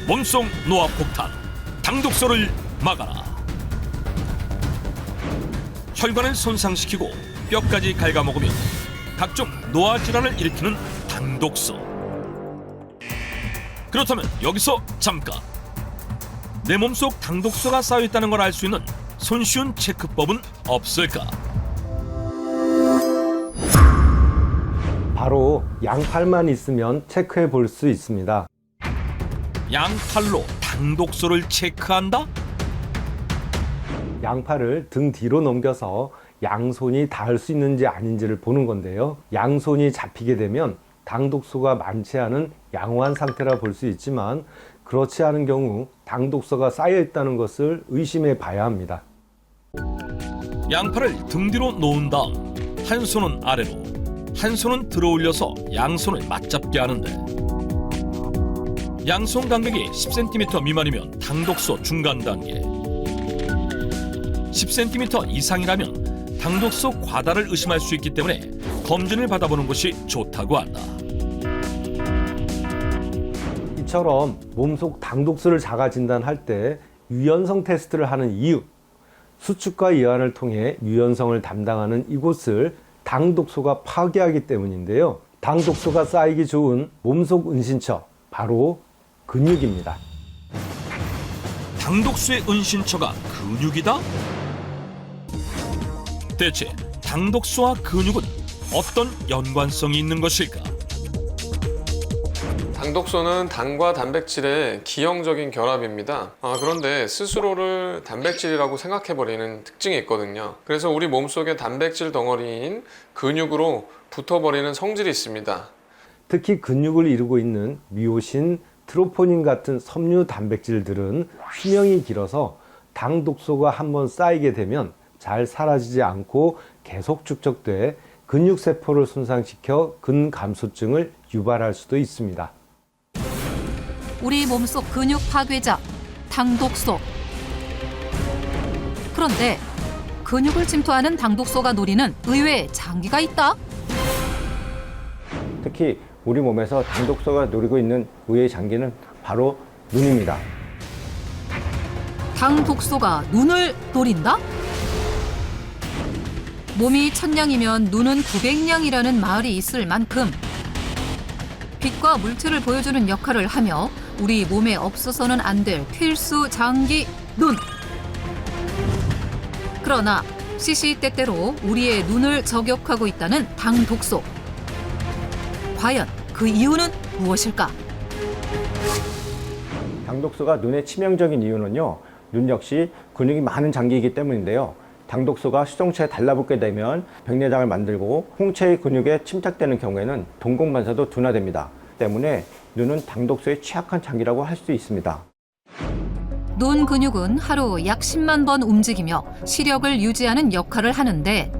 몸속 노화 폭탄, 당독소를 막아라. 혈관을 손상시키고 뼈까지 갉아먹으며 각종 노화 질환을 일으키는 당독소. 그렇다면 여기서 잠깐, 내 몸속 당독소가 쌓여있다는 걸 알 수 있는 손쉬운 체크법은 없을까? 바로 양팔만 있으면 체크해 볼 수 있습니다. 양팔로 당독소를 체크한다? 양팔을 등 뒤로 넘겨서 양손이 닿을 수 있는지 아닌지를 보는 건데요. 양손이 잡히게 되면 당독소가 많지 않은 양호한 상태라 볼 수 있지만, 그렇지 않은 경우 당독소가 쌓여 있다는 것을 의심해 봐야 합니다. 양팔을 등 뒤로 놓은 다음 한 손은 아래로, 한 손은 들어 올려서 양손을 맞잡게 하는데, 양손 간격이 10cm 미만이면 당독소 중간 단계, 10cm 이상이라면 당독소 과다를 의심할 수 있기 때문에 검진을 받아보는 것이 좋다고 한다. 이처럼 몸속 당독소를 자가 진단할 때 유연성 테스트를 하는 이유, 수축과 이완을 통해 유연성을 담당하는 이곳을 당독소가 파괴하기 때문인데요. 당독소가 쌓이기 좋은 몸속 은신처, 바로 근육입니다. 당독소의 은신처가 근육이다? 대체 당독소와 근육은 어떤 연관성이 있는 것일까? 당독소는 당과 단백질의 기형적인 결합입니다. 그런데 스스로를 단백질이라고 생각해버리는 특징이 있거든요. 그래서 우리 몸속의 단백질 덩어리인 근육으로 붙어버리는 성질이 있습니다. 특히 근육을 이루고 있는 미오신, 트로포닌 같은 섬유 단백질들은 수명이 길어서 당독소가 한번 쌓이게 되면 잘 사라지지 않고 계속 축적돼 근육세포를 손상시켜 근감소증을 유발할 수도 있습니다. 우리 몸속 근육 파괴자, 당독소. 그런데 근육을 침투하는 당독소가 노리는 의외의 장기가 있다? 특히 우리 몸에서 당독소가 노리고 있는 의외의 장기는 바로 눈입니다. 당독소가 눈을 노린다? 몸이 1000냥이면 눈은 900냥이라는 말이 있을 만큼 빛과 물체를 보여주는 역할을 하며 우리 몸에 없어서는 안 될 필수 장기 눈. 그러나 시시때때로 우리의 눈을 저격하고 있다는 당독소. 과연 그 이유는 무엇일까? 당독소가 눈의 치명적인 이유는요, 눈 역시 근육이 많은 장기이기 때문인데요. 당독소가 수정체에 달라붙게 되면 백내장을 만들고 홍채의 근육에 침착되는 경우에는 동공반사도 둔화됩니다. 때문에 눈은 당독소에 취약한 장기라고 할 수 있습니다. 눈 근육은 하루 약 10만 번 움직이며 시력을 유지하는 역할을 하는데,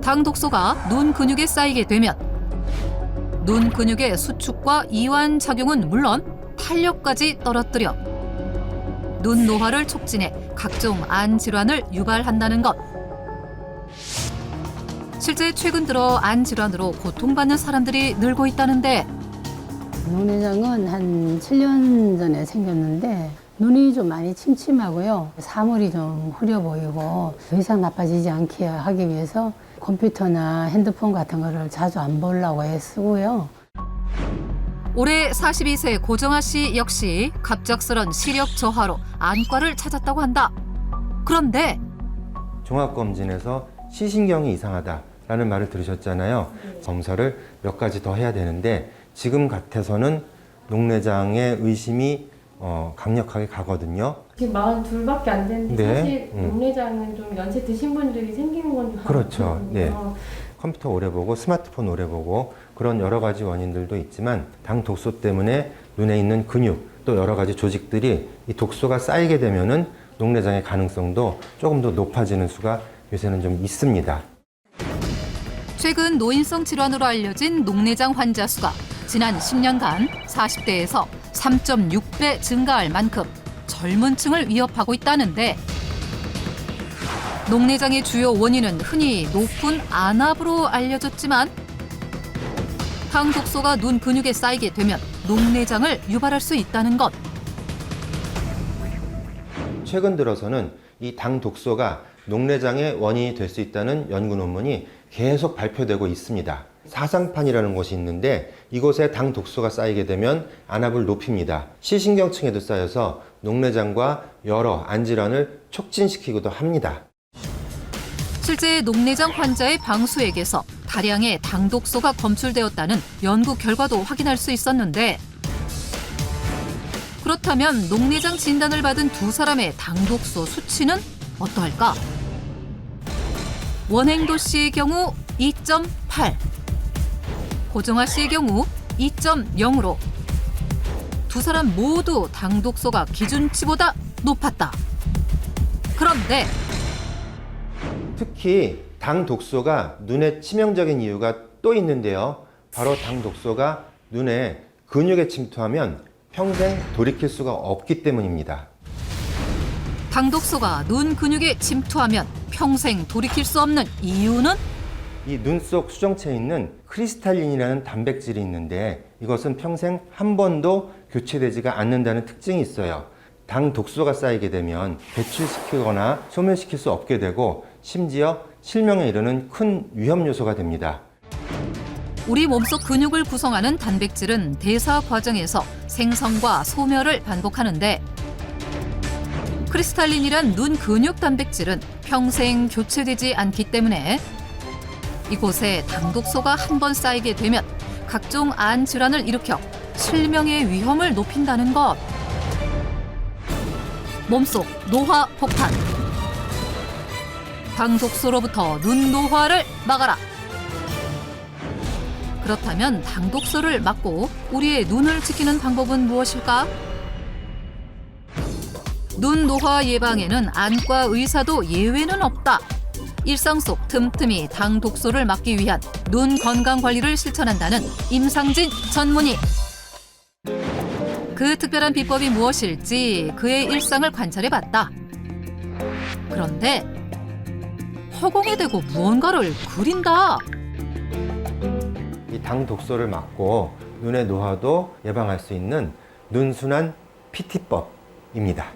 당독소가 눈 근육에 쌓이게 되면 눈 근육의 수축과 이완 작용은 물론 탄력까지 떨어뜨려 눈 노화를 촉진해 각종 안 질환을 유발한다는 것. 실제 최근 들어 안 질환으로 고통받는 사람들이 늘고 있다는데, 녹내장은 한 7년 전에 생겼는데 눈이 좀 많이 침침하고요. 사물이 좀 흐려 보이고 더 이상 나빠지지 않게 하기 위해서 컴퓨터나 핸드폰 같은 거를 자주 안 보려고 쓰고요. 올해 42세 고정아 씨 역시 갑작스런 시력 저하로 안과를 찾았다고 한다. 그런데 종합검진에서 시신경이 이상하다라는 말을 들으셨잖아요. 검사를 몇 가지 더 해야 되는데 지금 같아서는 녹내장의 의심이 강력하게 가거든요. 지금 42밖에 안 됐는데 네. 사실 녹내장은 좀 연세 드신 분들이 생기는 건 좀 그렇죠. 많거든요. 네. 컴퓨터 오래 보고 스마트폰 오래 보고 그런 여러 가지 원인들도 있지만 당독소 때문에 눈에 있는 근육 또 여러 가지 조직들이 이 독소가 쌓이게 되면은 녹내장의 가능성도 조금 더 높아지는 수가 요새는 좀 있습니다. 최근 노인성 질환으로 알려진 녹내장 환자 수가 지난 10년간 40대에서 3.6배 증가할 만큼 젊은 층을 위협하고 있다는데, 녹내장의 주요 원인은 흔히 높은 안압으로 알려졌지만 당독소가 눈 근육에 쌓이게 되면 녹내장을 유발할 수 있다는 것. 최근 들어서는 이 당 독소가 녹내장의 원인이 될 수 있다는 연구 논문이 계속 발표되고 있습니다. 사상판이라는 곳이 있는데 이곳에 당 독소가 쌓이게 되면 안압을 높입니다. 시신경층에도 쌓여서 녹내장과 여러 안질환을 촉진시키기도 합니다. 실제 녹내장 환자의 방수액에서 다량의 당 독소가 검출되었다는 연구 결과도 확인할 수 있었는데, 그렇다면 녹내장 진단을 받은 두 사람의 당 독소 수치는 어떠할까? 원행도 씨의 경우 2.8, 고정아 씨의 경우 2.0으로 두 사람 모두 당 독소가 기준치보다 높았다. 그런데 특히 당 독소가 눈에 치명적인 이유가 또 있는데요. 바로 당 독소가 눈에 근육에 침투하면 평생 돌이킬 수가 없기 때문입니다. 당 독소가 눈 근육에 침투하면 평생 돌이킬 수 없는 이유는? 이 눈 속 수정체에 있는 크리스탈린이라는 단백질이 있는데 이것은 평생 한 번도 교체되지가 않는다는 특징이 있어요. 당 독소가 쌓이게 되면 배출시키거나 소멸시킬 수 없게 되고 심지어 실명에 이르는 큰 위험 요소가 됩니다. 우리 몸속 근육을 구성하는 단백질은 대사 과정에서 생성과 소멸을 반복하는데, 크리스탈린이란 눈 근육 단백질은 평생 교체되지 않기 때문에 이곳에 당 독소가 한 번 쌓이게 되면 각종 안 질환을 일으켜 실명의 위험을 높인다는 것. 몸속 노화 폭탄. 당 독소로부터 눈 노화를 막아라. 그렇다면 당 독소를 막고 우리의 눈을 지키는 방법은 무엇일까? 눈 노화 예방에는 안과 의사도 예외는 없다. 일상 속 틈틈이 당 독소를 막기 위한 눈 건강 관리를 실천한다는 임상진 전문의. 그 특별한 비법이 무엇일지 그의 일상을 관찰해봤다. 그런데 허공에 대고 무언가를 그린다. 이 당 독소를 막고 눈의 노화도 예방할 수 있는 눈순환 PT법입니다.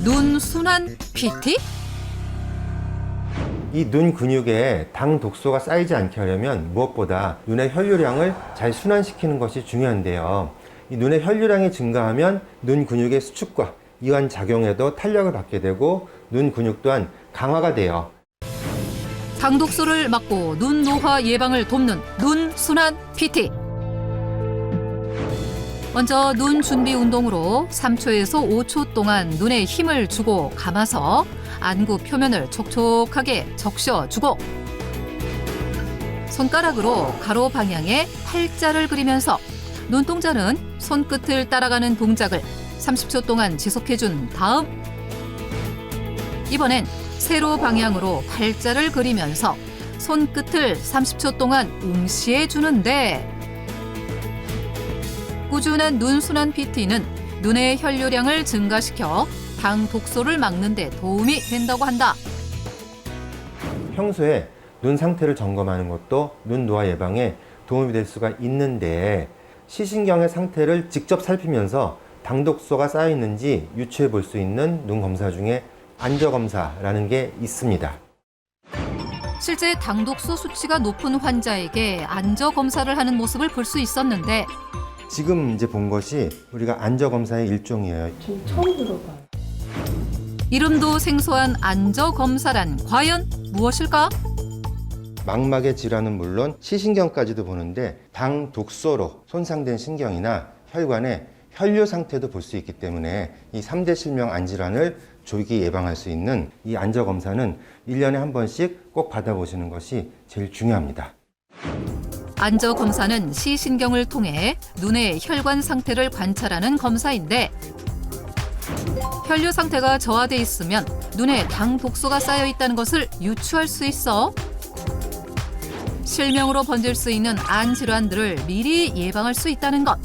눈 순환 PT? 이 눈 근육에 당 독소가 쌓이지 않게 하려면 무엇보다 눈의 혈류량을 잘 순환시키는 것이 중요한데요. 이 눈의 혈류량이 증가하면 눈 근육의 수축과 이완 작용에도 탄력을 받게 되고 눈 근육 또한 강화가 돼요. 당 독소를 막고 눈 노화 예방을 돕는 눈 순환 PT. 먼저 눈 준비 운동으로 3초에서 5초 동안 눈에 힘을 주고 감아서 안구 표면을 촉촉하게 적셔주고, 손가락으로 가로 방향의 팔자를 그리면서 눈동자는 손끝을 따라가는 동작을 30초 동안 지속해준 다음, 이번엔 세로 방향으로 팔자를 그리면서 손끝을 30초 동안 응시해주는데, 꾸준한 눈순환 PT는 눈의 혈류량을 증가시켜 당 독소를 막는 데 도움이 된다고 한다. 평소에 눈 상태를 점검하는 것도 눈 노화 예방에 도움이 될 수가 있는데, 시신경의 상태를 직접 살피면서 당 독소가 쌓여 있는지 유추해 볼 수 있는 눈 검사 중에 안저검사라는 게 있습니다. 실제 당 독소 수치가 높은 환자에게 안저검사를 하는 모습을 볼 수 있었는데, 지금 이제 본 것이 우리가 안저검사의 일종이에요. 좀 처음 들어봐요. 이름도 생소한 안저검사란 과연 무엇일까? 망막의 질환은 물론 시신경까지도 보는데 당 독소로 손상된 신경이나 혈관의 혈류 상태도 볼 수 있기 때문에 이 3대 실명 안질환을 조기 예방할 수 있는 이 안저검사는 1년에 한 번씩 꼭 받아보시는 것이 제일 중요합니다. 안저검사는 시신경을 통해 눈의 혈관 상태를 관찰하는 검사인데, 혈류 상태가 저하돼 있으면 눈에 당 독소가 쌓여 있다는 것을 유추할 수 있어 실명으로 번질 수 있는 안 질환들을 미리 예방할 수 있다는 것.